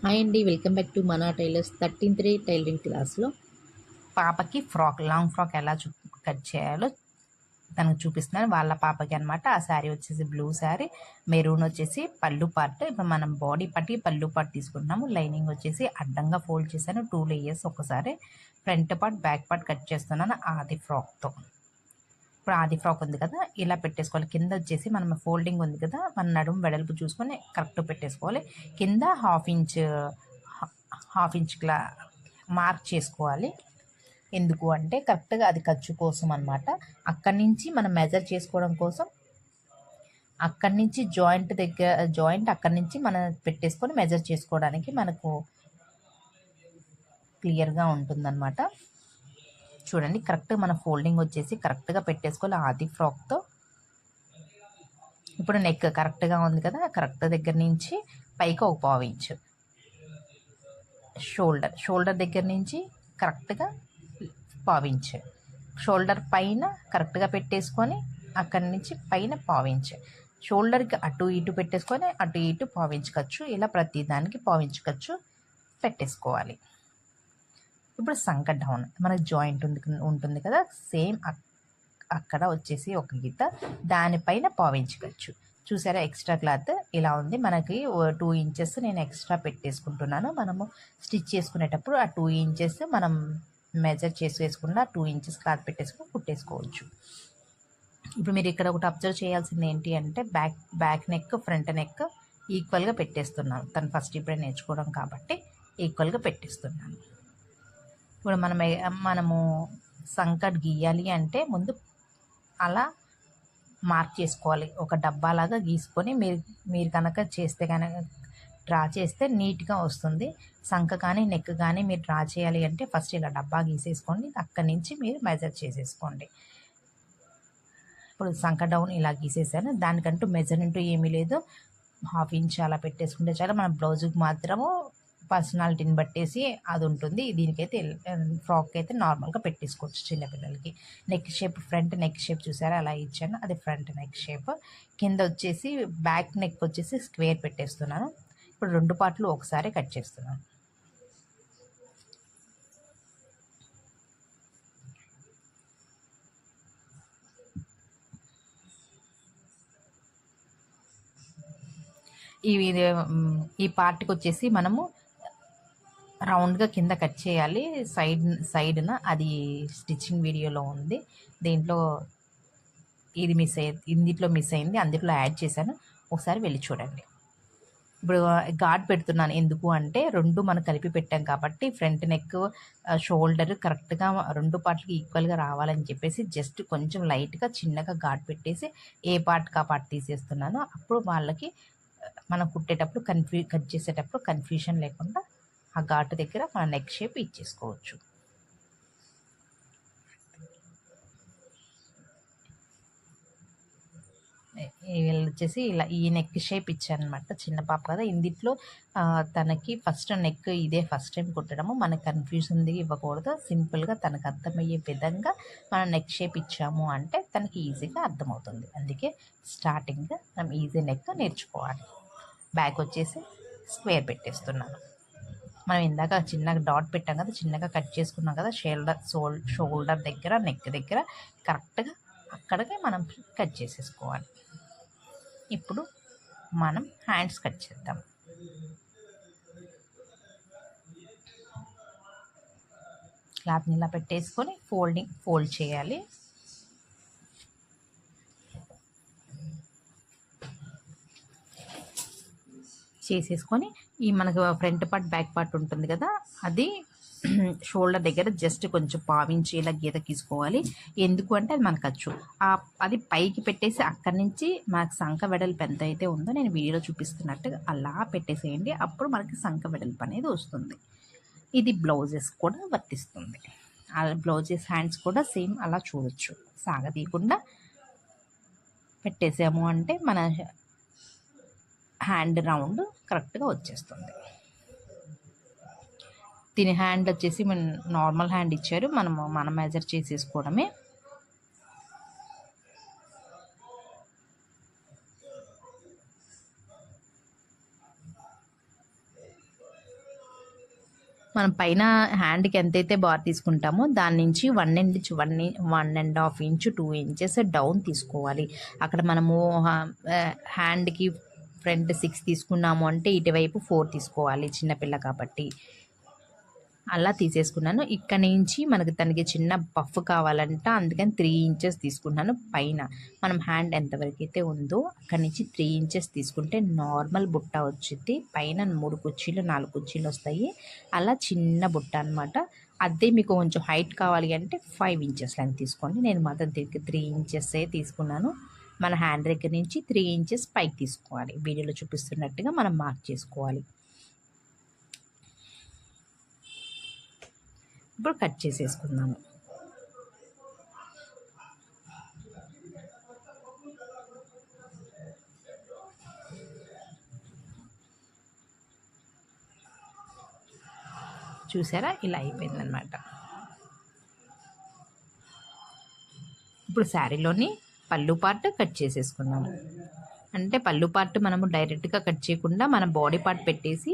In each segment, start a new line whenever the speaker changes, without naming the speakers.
Hi అండి, welcome back to మన tailors 13th day tailoring క్లాస్లో
పాపకి లాంగ్ ఫ్రాక్ ఎలా కట్ చేయాలో తనకు చూపిస్తున్నాను. వాళ్ళ పాపకి అనమాట. ఆ శారీ వచ్చేసి బ్లూ శారీ, మెరూన్ వచ్చేసి పళ్ళు పార్ట్. ఇప్పుడు మనం బాడీ పార్ట్కి పళ్ళు పార్ట్ తీసుకుంటున్నాము. లైనింగ్ వచ్చేసి అడ్డంగా ఫోల్డ్ చేశాను 2 లేయర్స్ ఒకసారి. Front part back part cut చేస్తున్నాను ఆది ఫ్రాక్తో. ఇప్పుడు ఆది ఫ్రాక్ ఉంది కదా, ఇలా పెట్టేసుకోవాలి. కింద వచ్చేసి మనం ఫోల్డింగ్ ఉంది కదా, మన నడుము వెడల్పు చూసుకొని కరెక్ట్ పెట్టేసుకోవాలి. కింద హాఫ్ ఇంచ్ మార్క్ చేసుకోవాలి. ఎందుకు అంటే కరెక్ట్గా అది ఖర్చు కోసం అనమాట. అక్కడి నుంచి మనం మెజర్ చేసుకోవడం కోసం అక్కడి నుంచి జాయింట్ అక్కడి నుంచి మనం పెట్టేసుకొని మెజర్ చేసుకోవడానికి మనకు క్లియర్గా ఉంటుందన్నమాట. చూడండి, కరెక్ట్గా మన ఫోల్డింగ్ వచ్చేసి కరెక్ట్గా పెట్టేసుకోవాలి ఆది ఫ్రాక్తో. ఇప్పుడు నెక్ కరెక్ట్గా ఉంది కదా, కరెక్ట్ దగ్గర నుంచి పైకి ఒక పావు ఇంచు, షోల్డర్ దగ్గర నుంచి కరెక్ట్గా పావించ్, షోల్డర్ పైన కరెక్ట్గా పెట్టేసుకొని అక్కడి నుంచి పైన పావించ్, షోల్డర్కి అటు ఇటు పెట్టేసుకొని అటు ఇటు పావించవచ్చు. ఇలా ప్రతి దానికి పావించవచ్చు పెట్టేసుకోవాలి. ఇప్పుడు సంక డౌన్ మనకి జాయింట్ ఉంటుంది కదా, సేమ్ అక్కడ వచ్చేసి ఒక గీత, దానిపైన పావించవచ్చు. చూసారా, ఎక్స్ట్రా క్లాత్ ఇలా ఉంది. మనకి 2 ఇంచెస్ నేను ఎక్స్ట్రా పెట్టేసుకుంటున్నాను. మనము స్టిచ్ చేసుకునేటప్పుడు ఆ 2 ఇంచెస్ మనం మెజర్ చేసి వేసుకుండా 2 ఇంచెస్ క్లాత్ పెట్టేసుకుని కుట్టేసుకోవచ్చు. ఇప్పుడు మీరు ఇక్కడ ఒకటి అబ్జర్వ్ చేయాల్సింది ఏంటి అంటే బ్యాక్ నెక్ ఫ్రంట్ నెక్ ఈక్వల్గా పెట్టేస్తున్నాను. తను ఫస్ట్ ఇప్పుడే నేర్చుకోవడం కాబట్టి ఈక్వల్గా పెట్టేస్తున్నాను. ఇప్పుడు మనము సంకట్ గీయాలి అంటే ముందు అలా మార్క్ చేసుకోవాలి. ఒక డబ్బాలాగా గీసుకొని మీరు కనుక చేస్తే కనుక డ్రా చేస్తే నీట్గా వస్తుంది. సంక కానీ నెక్ కానీ మీరు డ్రా చేయాలి అంటే ఫస్ట్ ఇలా డబ్బా గీసేసుకోండి, అక్కడి నుంచి మీరు మెజర్ చేసేసుకోండి. ఇప్పుడు సంక డౌన్ ఇలా గీసేసాను. దానికంటూ మెజర్మెంట్ ఏమీ లేదు, హాఫ్ ఇంచ్ అలా పెట్టేసుకుంటే చాలా. మన బ్లౌజ్కి మాత్రము పర్సనాలిటీని బట్టేసి అది ఉంటుంది. దీనికైతే ఫ్రాక్ అయితే నార్మల్గా పెట్టేసుకోవచ్చు చిన్నపిల్లలకి. Neck shape, front neck shape చూసారా అలా ఇచ్చాను, అది ఫ్రంట్ నెక్ షేప్. కింద వచ్చేసి బ్యాక్ నెక్ వచ్చేసి స్క్వేర్ పెట్టేస్తున్నాను. ఇప్పుడు 2 పార్ట్లు ఒకసారి కట్ చేస్తున్నాను. ఈ పార్ట్కి వచ్చేసి మనము రౌండ్గా కింద కట్ చేయాలి సైడ్న. అది స్టిచ్చింగ్ వీడియోలో ఉంది. దీంట్లో ఇది ఇందులో మిస్ అయింది, అందులో యాడ్ చేశాను. ఒకసారి వెళ్ళి చూడండి. ఇప్పుడు ఘాట్ పెడుతున్నాను. ఎందుకు అంటే 2 మనం కలిపి పెట్టాం కాబట్టి ఫ్రంట్ నెక్ షోల్డర్ కరెక్ట్గా 2 పార్ట్లకి ఈక్వల్గా రావాలని చెప్పేసి జస్ట్ కొంచెం లైట్గా చిన్నగా ఘాట్ పెట్టేసి ఏ పార్ట్కి ఆ పార్ట్ తీసేస్తున్నాను. అప్పుడు వాళ్ళకి మనం కుట్టేటప్పుడు కట్ చేసేటప్పుడు కన్ఫ్యూషన్ లేకుండా ఆ ఘాటు దగ్గర మన నెక్ షేప్ ఇచ్చేసుకోవచ్చు. వీళ్ళు వచ్చేసి ఇలా ఈ నెక్ షేప్ ఇచ్చాను అనమాట. చిన్న పాప కదా, ఇందులో తనకి ఫస్ట్ నెక్ ఇదే ఫస్ట్ టైం కుట్టడము. మనకు కన్ఫ్యూజన్ ఇవ్వకూడదు. సింపుల్గా తనకు అర్థమయ్యే విధంగా మనం నెక్ షేప్ ఇచ్చాము అంటే తనకి ఈజీగా అర్థమవుతుంది. అందుకే స్టార్టింగ్ మనం ఈజీ నెక్ నేర్చుకోవాలి. బ్యాక్ వచ్చేసి స్క్వేర్ పెట్టేస్తున్నాను. మనం ఇందాక చిన్నగా డాట్ పెట్టాం కదా, చిన్నగా కట్ చేసుకున్నాం కదా, షోల్డర్ దగ్గర నెక్ దగ్గర కరెక్ట్గా అక్కడికి మనం కట్ చేసేసుకోవాలి. ఇప్పుడు మనం హ్యాండ్స్ కట్ చేద్దాం. క్లాత్ని ఇలా పెట్టేసుకొని ఫోల్డ్ చేయాలి. చేసేసుకొని ఈ మనకు ఫ్రంట్ పార్ట్ బ్యాక్ పార్ట్ ఉంటుంది కదా, అది షోల్డర్ దగ్గర జస్ట్ కొంచెం పావించి ఇలా గీత గీసుకోవాలి. ఎందుకు అంటే అది మనకు వచ్చు. అది పైకి పెట్టేసి అక్కడి నుంచి మనకు సంఖ వెడల్పు ఎంత అయితే ఉందో నేను వీడియోలో చూపిస్తున్నట్టుగా అలా పెట్టేసేయండి. అప్పుడు మనకి సంఖ వెడల్పు అనేది వస్తుంది. ఇది బ్లౌజెస్ కూడా వర్తిస్తుంది. బ్లౌజెస్ హ్యాండ్స్ కూడా సేమ్ అలా చూడొచ్చు. సాగతీయకుండా పెట్టేసాము అంటే మన హ్యాండ్ రౌండ్ కరెక్ట్గా వచ్చేస్తుంది. దీని హ్యాండ్ వచ్చేసి నార్మల్ హ్యాండ్ ఇచ్చారు, మనం మెజర్ చేసేసుకోవడమే. మనం పైన హ్యాండ్కి ఎంతైతే బార్ తీసుకుంటామో దాని నుంచి 1.5 ఇంచ్ 2 ఇంచెస్ డౌన్ తీసుకోవాలి. అక్కడ మనము హ్యాండ్కి ఫ్రంట్ 6 తీసుకున్నాము అంటే ఇటువైపు 4 తీసుకోవాలి, చిన్నపిల్ల కాబట్టి. అలా తీసేసుకున్నాను. ఇక్కడ నుంచి మనకి తనకి చిన్న పఫ్ కావాలంట, అందుకని 3 ఇంచెస్ తీసుకున్నాను. పైన మనం హ్యాండ్ ఎంతవరకు అయితే ఉందో అక్కడి నుంచి 3 ఇంచెస్ తీసుకుంటే నార్మల్ బుట్ట వచ్చింది. పైన 3 కుర్చీలు 4 కుర్చీలు వస్తాయి. అలా చిన్న బుట్ట అనమాట. అదే మీకు కొంచెం హైట్ కావాలి అంటే 5 ఇంచెస్ లెంత్ తీసుకోండి. నేను మాత్రం 3 ఇంచెసే తీసుకున్నాను. మన హ్యాండ్ దగ్గర నుంచి 3 ఇంచెస్ పైకి తీసుకోవాలి. వీడియోలో చూపిస్తున్నట్టుగా మనం మార్క్ చేసుకోవాలి. ఇప్పుడు కట్ చేసేసుకుందాము. చూసారా, ఇలా అయిపోయిందనమాట. ఇప్పుడు శారీలోని పళ్ళు పార్ట్ కట్ చేసేసుకున్నాము. అంటే పళ్ళు పార్ట్ మనము డైరెక్ట్గా కట్ చేయకుండా మన బాడీ పార్ట్ పెట్టేసి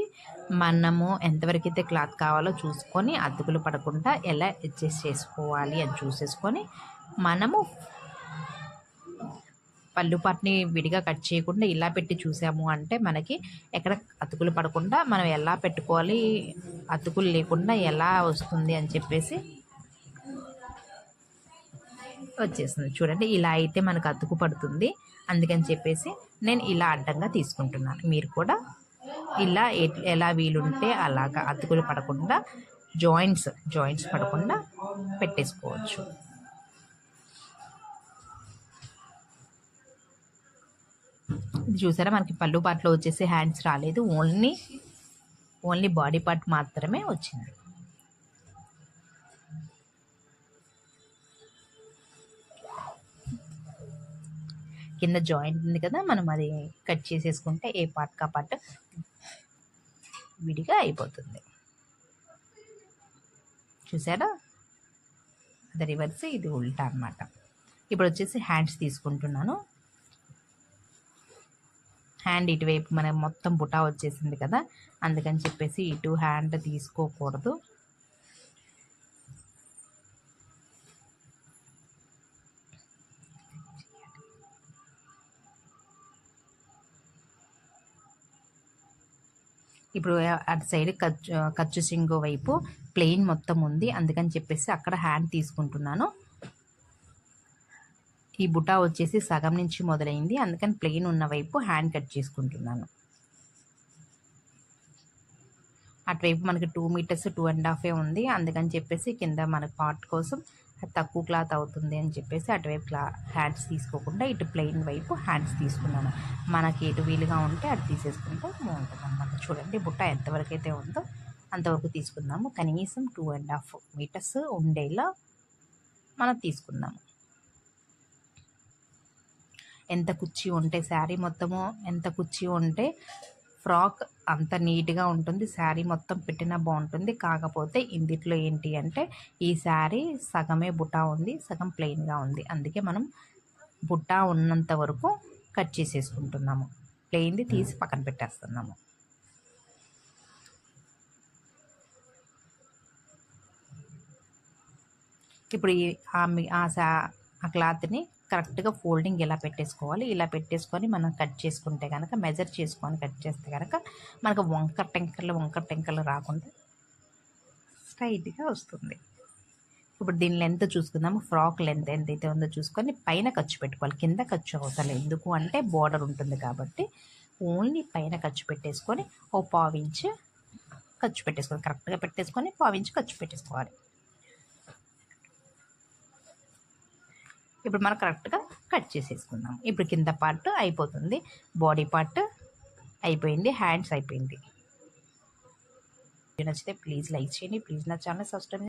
మనము ఎంతవరకు అయితే క్లాత్ కావాలో చూసుకొని అతుకులు పడకుండా ఎలా అడ్జస్ట్ చేసుకోవాలి అని చూసేసుకొని మనము పళ్ళు పార్ట్ని విడిగా కట్ చేయకుండా ఇలా పెట్టి చూసాము అంటే మనకి ఎక్కడ అతుకులు పడకుండా మనం ఎలా పెట్టుకోవాలి, అతుకులు లేకుండా ఎలా వస్తుంది అని చెప్పేసి వచ్చేస్తుంది. చూడండి, ఇలా అయితే మనకు అతుకు పడుతుంది. అందుకని చెప్పేసి నేను ఇలా అడ్డంగా తీసుకుంటున్నాను. మీరు కూడా ఇలా ఎలా వీలుంటే అలాగా అతుకులు పడకుండా జాయింట్స్ పడకుండా పెట్టేసుకోవచ్చు. ఇది చూసారా, మనకి పళ్ళు పార్ట్లో వచ్చేసి హ్యాండ్స్ రాలేదు, ఓన్లీ బాడీ పార్ట్ మాత్రమే వచ్చింది. కింద జాయింట్ ఉంది కదా, మనం అది కట్ చేసేసుకుంటే ఏ పార్ట్ కా పార్ట్ విడిగా అయిపోతుంది. చూసారా, అది రివర్స్, ఇది ఉల్టా అన్నమాట. ఇప్పుడు వచ్చేసి హ్యాండ్స్ తీసుకుంటున్నాను. హ్యాండ్ ఇటువైపు మనకి మొత్తం బుటా వచ్చేసింది కదా, అందుకని చెప్పేసి ఇటు హ్యాండ్ తీసుకోకూడదు. ఇప్పుడు అటు సైడ్ ఖర్చు సింగు వైపు ప్లెయిన్ మొత్తం ఉంది, అందుకని చెప్పేసి అక్కడ హ్యాండ్ తీసుకుంటున్నాను. ఈ బుటా వచ్చేసి సగం నుంచి మొదలైంది, అందుకని ప్లెయిన్ ఉన్న వైపు హ్యాండ్ కట్ చేసుకుంటున్నాను. అటువైపు మనకి 2 మీటర్స్ 2.5 ఉంది, అందుకని చెప్పేసి కింద మన పార్ట్ కోసం తక్కువ క్లాత్ అవుతుంది అని చెప్పేసి అటువైపు హ్యాండ్స్ తీసుకోకుండా ఇటు ప్లెయిన్ వైపు హ్యాండ్స్ తీసుకున్నాను. మనకి ఎటు వీలుగా ఉంటే అటు తీసేసుకుంటే బాగుంటుంది అన్నమాట. చూడండి, బుట్ట ఎంతవరకు అయితే ఉందో అంతవరకు తీసుకుందాము. కనీసం 2.5 మీటర్స్ ఉండేలా మనం తీసుకుందాము. ఎంత కుర్చీ ఉంటే శారీ మొత్తము, ఎంత కుర్చీ ఉంటే ఫ్రాక్ అంత నీట్గా ఉంటుంది, శారీ మొత్తం పెట్టినా బాగుంటుంది. కాకపోతే ఇందులో ఏంటి అంటే ఈ శారీ సగమే బుటా ఉంది, సగం ప్లెయిన్గా ఉంది. అందుకే మనం బుటా ఉన్నంత వరకు కట్ చేసేసుకుంటున్నాము, ప్లెయిన్ది తీసి పక్కన పెట్టేస్తున్నాము. ఇప్పుడు ఆ క్లాత్ని కరెక్ట్గా ఫోల్డింగ్ ఎలా పెట్టేసుకోవాలి, ఇలా పెట్టేసుకొని మనం కట్ చేసుకుంటే కనుక, మెజర్ చేసుకొని కట్ చేస్తే కనుక మనకు వంకర టెంకర్లు రాకుండా స్ట్రైట్గా వస్తుంది. ఇప్పుడు దీని లెంత్ చూసుకుందాము. ఫ్రాక్ లెంత్ ఎంతైతే ఉందో చూసుకొని పైన ఖర్చు పెట్టుకోవాలి, కింద ఖర్చు అవసరం. ఎందుకు అంటే బోర్డర్ ఉంటుంది కాబట్టి ఓన్లీ పైన ఖర్చు పెట్టేసుకొని ఓ 1/4 ఇంచ్ ఖర్చు పెట్టేసుకోవాలి. కరెక్ట్గా పెట్టేసుకొని 1/4 ఇంచ్ ఖర్చు పెట్టేసుకోవాలి. ఇప్పుడు మనం కరెక్ట్గా కట్ చేసేసుకుందాం. ఇప్పుడు కింద పార్ట్ అయిపోతుంది, బాడీ పార్ట్ అయిపోయింది, హ్యాండ్స్ అయిపోయింది. నచ్చితే ప్లీజ్ లైక్ చేయండి, ప్లీజ్ నా ఛానల్ సబ్స్క్రైబ్